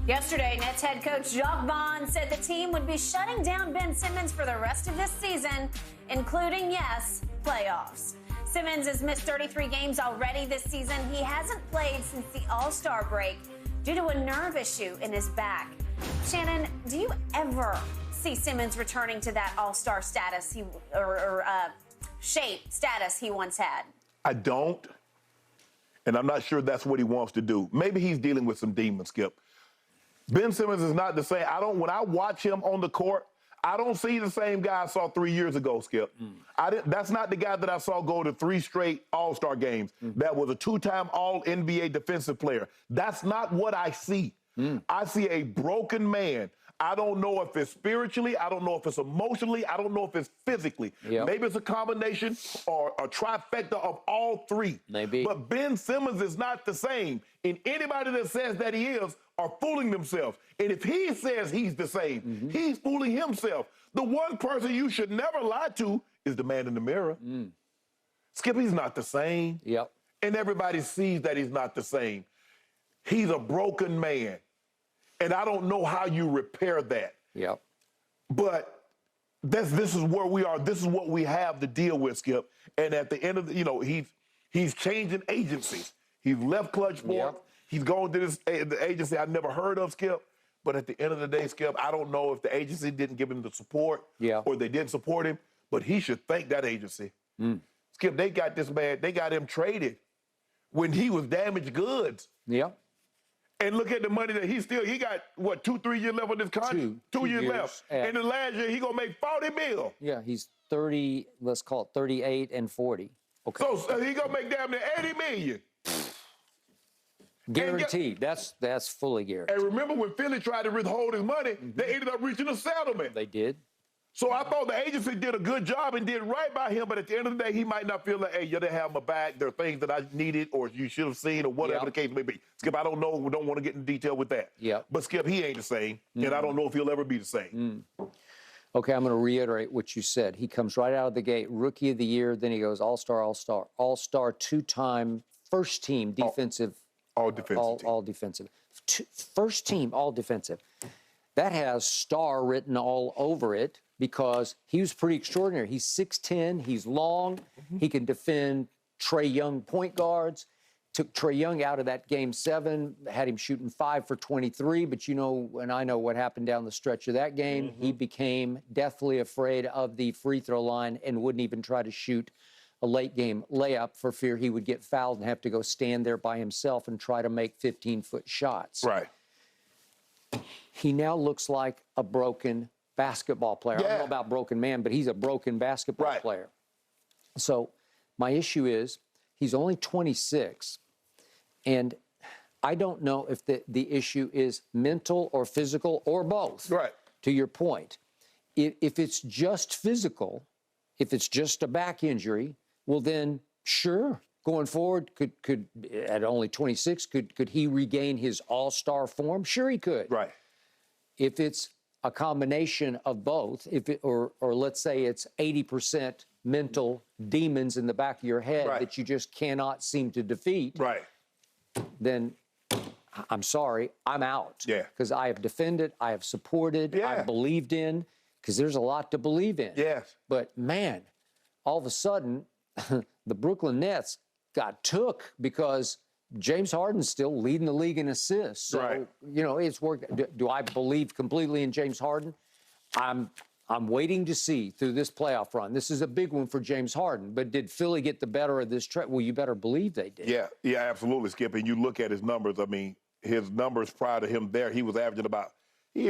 Yesterday, Nets head coach Jacques Vaughn said the team would be shutting down Ben Simmons for the rest of this season, including, yes, playoffs. Simmons has missed 33 games already this season. He hasn't played since the All-Star break due to a nerve issue in his back. Shannon, do you ever see Simmons returning to that All-Star status shape status he once had? I don't, and I'm not sure that's what he wants to do. Maybe he's dealing with some demons, Skip. Ben Simmons is not the same. When I watch him on the court, I don't see the same guy I saw 3 years ago, Skip. That's not the guy that I saw go to 3 straight All-Star games. That was a 2-time All-NBA defensive player. That's not what I see. I see a broken man. I don't know if it's spiritually. I don't know if it's emotionally. I don't know if it's physically. Yep. Maybe it's a combination or a trifecta of all three. Maybe. But Ben Simmons is not the same. And anybody that says that he is are fooling themselves. And if he says he's the same, he's fooling himself. The one person you should never lie to is the man in the mirror. Skip, he's not the same. Yep. And everybody sees that he's not the same. He's a broken man. And I don't know how you repair that. Yep. But this is where we are. This is what we have to deal with, Skip. And at the end of the, he's changing agencies. He's left Clutch Sports. Yep. He's going to the agency I never heard of, Skip. But at the end of the day, Skip, I don't know if the agency didn't give him the support or they didn't support him, but he should thank that agency. Skip, they got this man, they got him traded when he was damaged goods. Yep. And look at the money that he got, what, 2-3 years left on this contract? Two years left. And the last year, he going to make $40 million. Yeah, he's 30, let's call it 38 and 40. Okay. So he going to make damn near $80 million. Guaranteed. That's fully guaranteed. And remember when Philly tried to withhold his money, they ended up reaching a settlement. They did. So I thought the agency did a good job and did right by him, but at the end of the day, he might not feel like, hey, you didn't have my back. There are things that I needed or you should have seen or whatever the case may be. Skip, I don't know. We don't want to get in detail with that. Yeah. But Skip, he ain't the same, and I don't know if he'll ever be the same. Okay, I'm going to reiterate what you said. He comes right out of the gate, Rookie of the Year, then he goes All-Star, All-Star, All-Star, 2-time, first team defensive. All defensive. All defensive. First team, all defensive. That has star written all over it because he was pretty extraordinary. He's 6'10", he's long, he can defend Trae Young point guards. Took Trae Young out of that Game 7, had him shooting 5 for 23, but you know, and I know what happened down the stretch of that game. He became deathly afraid of the free throw line and wouldn't even try to shoot a late game layup for fear he would get fouled and have to go stand there by himself and try to make 15-foot shots. Right. He now looks like a broken basketball player. I don't know about broken man, but he's a broken basketball player. So my issue is he's only 26, and I don't know if the issue is mental or physical or both. Right. To your point, if it's just physical, if it's just a back injury, well then sure, going forward, could at only 26, could he regain his all-star form? Sure he could. Right. If it's a combination of both, or let's say it's 80% mental demons in the back of your head that you just cannot seem to defeat, then I'm sorry, I'm out. Yeah. Because I have defended, I have supported, I've believed in, because there's a lot to believe in. Yes. But man, all of a sudden, the Brooklyn Nets got took because James Harden's still leading the league in assists. So, you know, it's worked. Do I believe completely in James Harden? I'm waiting to see through this playoff run. This is a big one for James Harden. But did Philly get the better of this trend? Well, you better believe they did. Yeah, absolutely, Skip. And you look at his numbers. I mean, his numbers prior to him there, he was averaging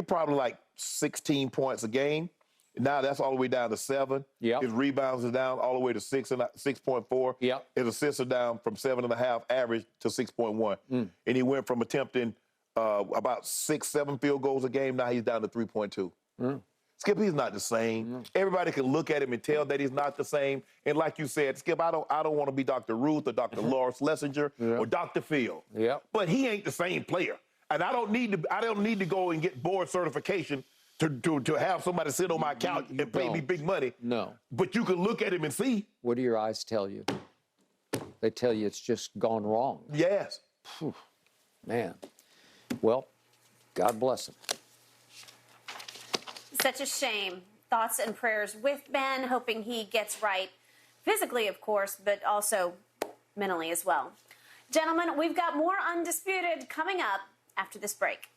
probably like 16 points a game. Now that's all the way down to 7. Yep. His rebounds is down all the way to 6.4. Yep. His assists are down from 7.5 average to 6.1. And he went from attempting about 6-7 field goals a game. Now he's down to 3.2. Skip, he's not the same. Everybody can look at him and tell that he's not the same. And like you said, Skip, I don't want to be Dr. Ruth or Dr. Laura Schlesinger or Dr. Phil. But he ain't the same player. And I don't need to go and get board certification to have somebody sit on my couch and pay me big money. No. But you can look at him and see. What do your eyes tell you? They tell you it's just gone wrong. Yes. Man. Well, God bless him. Such a shame. Thoughts and prayers with Ben, hoping he gets right physically, of course, but also mentally as well. Gentlemen, we've got more Undisputed coming up after this break.